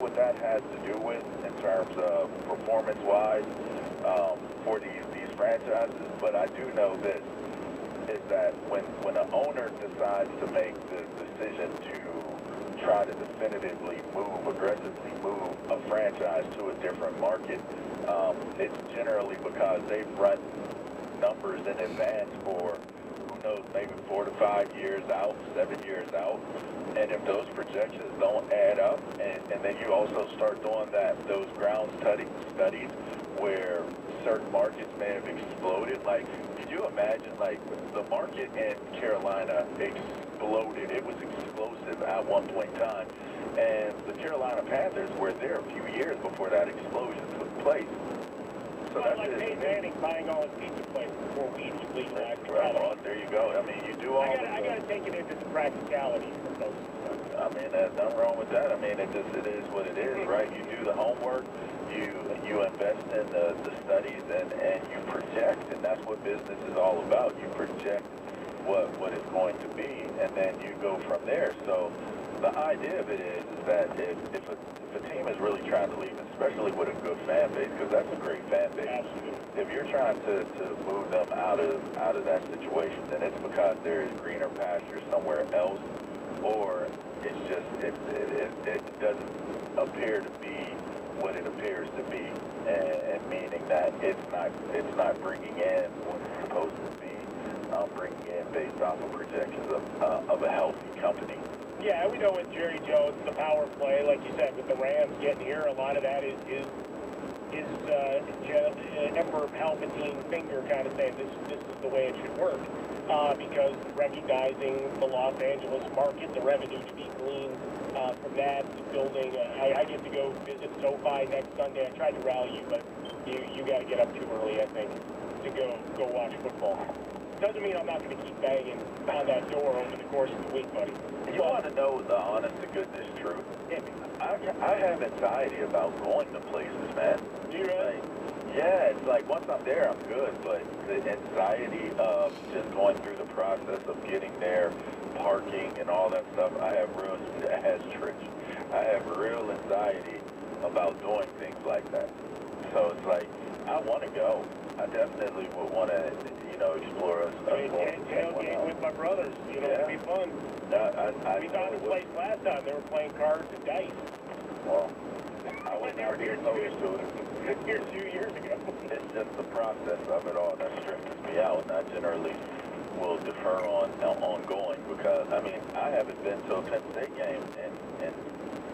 what that has to do with in terms of performance-wise for these franchises, but I do know this, is that when an owner decides to make the decision to try to definitively aggressively move a franchise to a different market, it's generally because they've run numbers in advance for, who knows, maybe 4 to 5 years out, 7 years out. And if those projections don't add up, and then you also start doing those ground studies where certain markets may have exploded. Like, could you imagine, like, the market in Carolina exploded. It was explosive at one point in time. And the Carolina Panthers were there a few years before that explosion took place. So well, like Peyton Manning buying all his pizza places before weed was legalized. Well, there you go. I mean, you do all I got to take it into the practicality for folks. I mean, there's nothing wrong with that. I mean, it is what it is, right? You do the homework, you invest in the studies, and you project, and that's what business is all about. You project what it's going to be, and then you go from there. So the idea of it is that if a team is really trying to leave, especially with a good fan base, because that's a great fan base. Absolutely. If you're trying to move them out of that situation, then it's because there is greener pasture somewhere else, or it's just it doesn't appear to be what it appears to be, and meaning that it's not bringing in what it's supposed to be, bringing in based off of projections of a healthy company. Yeah, we know with Jerry Jones, the power play, like you said, with the Rams getting here, a lot of that is Emperor Palpatine finger kind of saying this is the way it should work, because recognizing the Los Angeles market, the revenue to be gleaned from that, the building. I get to go visit SoFi next Sunday. I tried to rally you, but you got to get up too early, I think, to go watch football. Doesn't mean I'm not going to keep banging on that door over the course of the week, buddy. You want to know the honest to goodness truth? I have anxiety about going to places, man. Do you really? Yeah, it's like once I'm there, I'm good, but the anxiety of just going through the process of getting there, parking and all that stuff, I have real anxiety about doing things like that. So it's like, I want to go. I definitely would want to, explore us. Tailgate with my brothers, it'd be fun. We found a place last time, they were playing cards and dice. Well, I was never here close to it. Here 2 years ago. It's just the process of it all that stresses me out, and I generally will defer on going because, I mean, I haven't been to a Penn State game in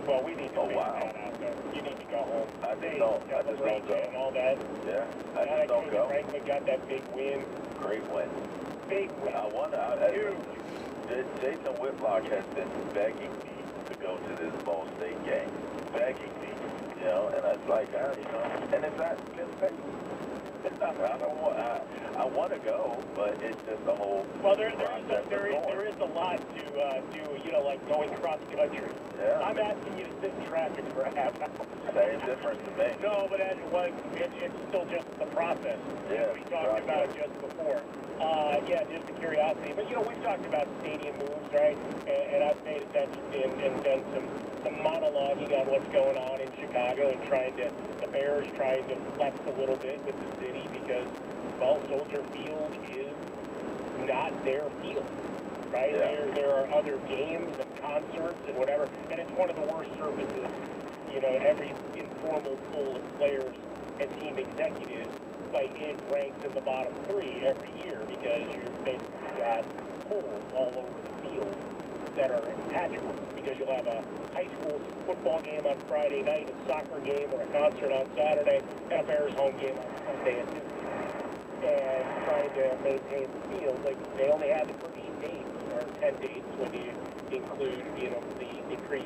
well, we need to a while. That out there. You need to go home. I just don't go. And all that. Yeah, I just don't go. Franklin got that big win. Great win. Big win. Jason Whitlock has been begging me to go to this Ball State game. Begging me, and it's like, and it's at Penn State. I want to go, but it's just the whole. Well, there is a lot to do, like going cross country. Yeah. I'm asking you to sit in traffic for a half hour. Same difference to me. No, but it's still just the process. Yeah. We talked about it just before. Yeah, just a curiosity. But we've talked about stadium moves, right? And I've paid attention and done some monologuing on what's going on in Chicago and the Bears trying to flex a little bit with the city because, well, Soldier Field is not their field, right? Yeah. There are other games and concerts and whatever, and it's one of the worst surfaces. Every informal poll of players and team executives, it ranks in the bottom 3 every year because you've basically got holes all over the field that are impactful because you'll have a high school football game on Friday night, a soccer game or a concert on Saturday, and a Bears home game on Sunday at noon. And trying to maintain the field, they only have it for 8 days or 10 days when you include, the pre